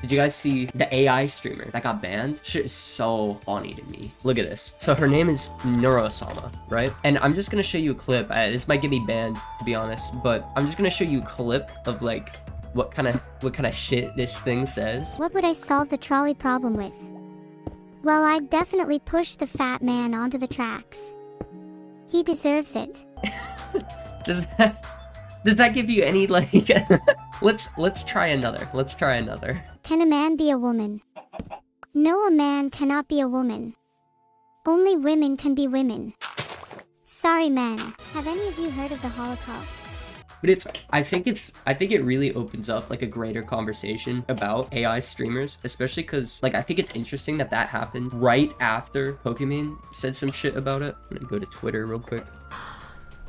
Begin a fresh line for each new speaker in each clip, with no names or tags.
Did you guys see the AI streamer that got banned? Shit is so funny to me. Look at this. So her name is Neurosama, right? And I'm just gonna show you a clip. This might get me banned, to be honest, but I'm just gonna show you a clip of like what kind of shit this thing says.
What would I solve the trolley problem with? Well, I'd definitely push the fat man onto the tracks. He deserves it.
Does that give you any like let's try another. Let's try another.
Can a man be a woman? No, a man cannot be a woman. Only women can be women. Sorry, men. Have any of you heard of the Holocaust?
But I think it really opens up like a greater conversation about AI streamers, especially because like I think it's interesting that happened right after Pokemon said some shit about it. I'm gonna go to Twitter real quick.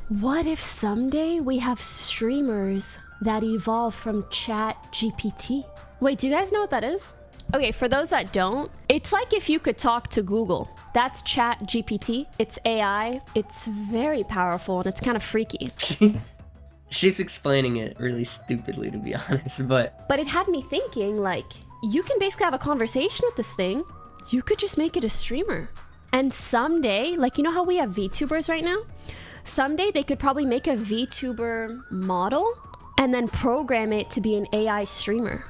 What if someday we have streamers that evolve from ChatGPT? Wait, do you guys know what that is? Okay, for those that don't, it's like if you could talk to Google. That's ChatGPT. It's AI. It's very powerful and it's kind of freaky.
She's explaining it really stupidly, to be honest, but
it had me thinking, like, you can basically have a conversation with this thing. You could just make it a streamer. And someday, like, you know how we have VTubers right now? Someday they could probably make a VTuber model and then program it to be an AI streamer.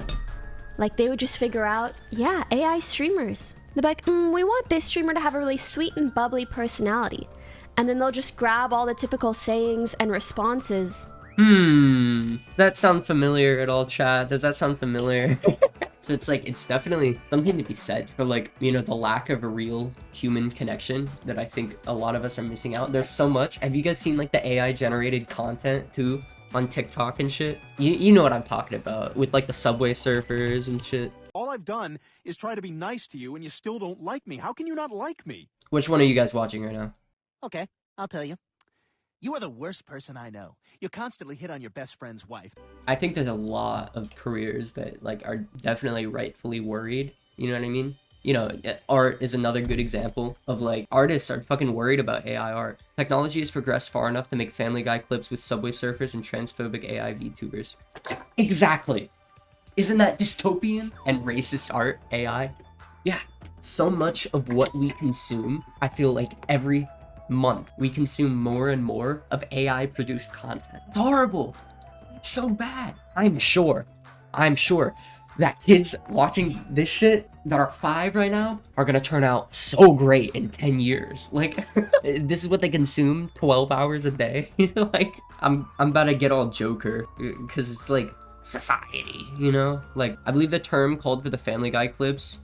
Like, they would just figure out, yeah, AI streamers. They're like, we want this streamer to have a really sweet and bubbly personality. And then they'll just grab all the typical sayings and responses.
That sound familiar at all, chat? Does that sound familiar? So it's like, it's definitely something to be said for like, you know, the lack of a real human connection that I think a lot of us are missing out. There's so much. Have you guys seen like the AI generated content too on TikTok and shit? You know what I'm talking about with like the Subway Surfers and shit.
All I've done is try to be nice to you and you still don't like me. How can you not like me?
Which one are you guys watching right now?
Okay, I'll tell you. You are the worst person I know. You constantly hit on your best friend's wife.
I think there's a lot of careers that like are definitely rightfully worried. You know what I mean? You know, art is another good example of like artists are fucking worried about AI art. Technology has progressed far enough to make Family Guy clips with Subway Surfers and transphobic AI VTubers. Exactly. Isn't that dystopian and racist art AI? Yeah. So much of what we consume, I feel like every month we consume more and more of AI produced content. It's horrible. It's so bad. I'm sure that kids watching this shit that are 5 right now are gonna turn out so great in 10 years. Like, this is what they consume 12 hours a day. Like, I'm about to get all Joker because it's like society, you know? Like, I believe the term called for the Family Guy clips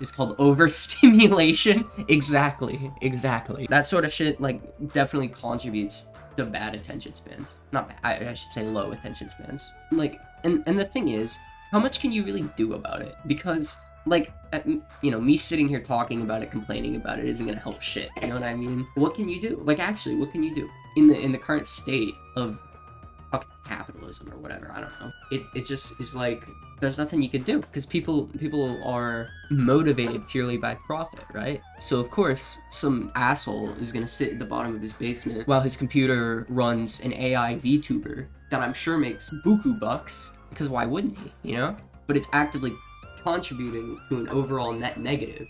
is called overstimulation. Exactly. That sort of shit, like, definitely contributes to bad attention spans. Not bad, I should say low attention spans. Like, and the thing is, how much can you really do about it? Because, like, you know, me sitting here talking about it, complaining about it, isn't gonna help shit. You know what I mean? What can you do? Like, actually, what can you do? In the current state of capitalism or whatever, I don't know. It just is like, there's nothing you could do because people are motivated purely by profit, right? So of course some asshole is gonna sit at the bottom of his basement while his computer runs an AI VTuber that I'm sure makes buku bucks, because why wouldn't he, you know? But it's actively contributing to an overall net negative.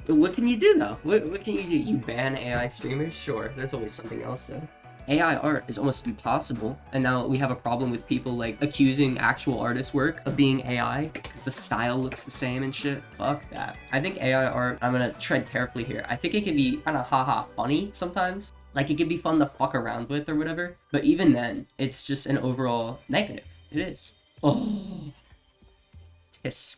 What can you do though? What can you do? You ban AI streamers? Sure, there's always something else though. AI art is almost impossible, and now we have a problem with people like accusing actual artist work of being AI because the style looks the same and shit. Fuck that. I think AI art, I'm gonna tread carefully here. I think it can be kind of haha funny sometimes. Like, it can be fun to fuck around with or whatever, but even then, it's just an overall negative. It is. Oh, tisk.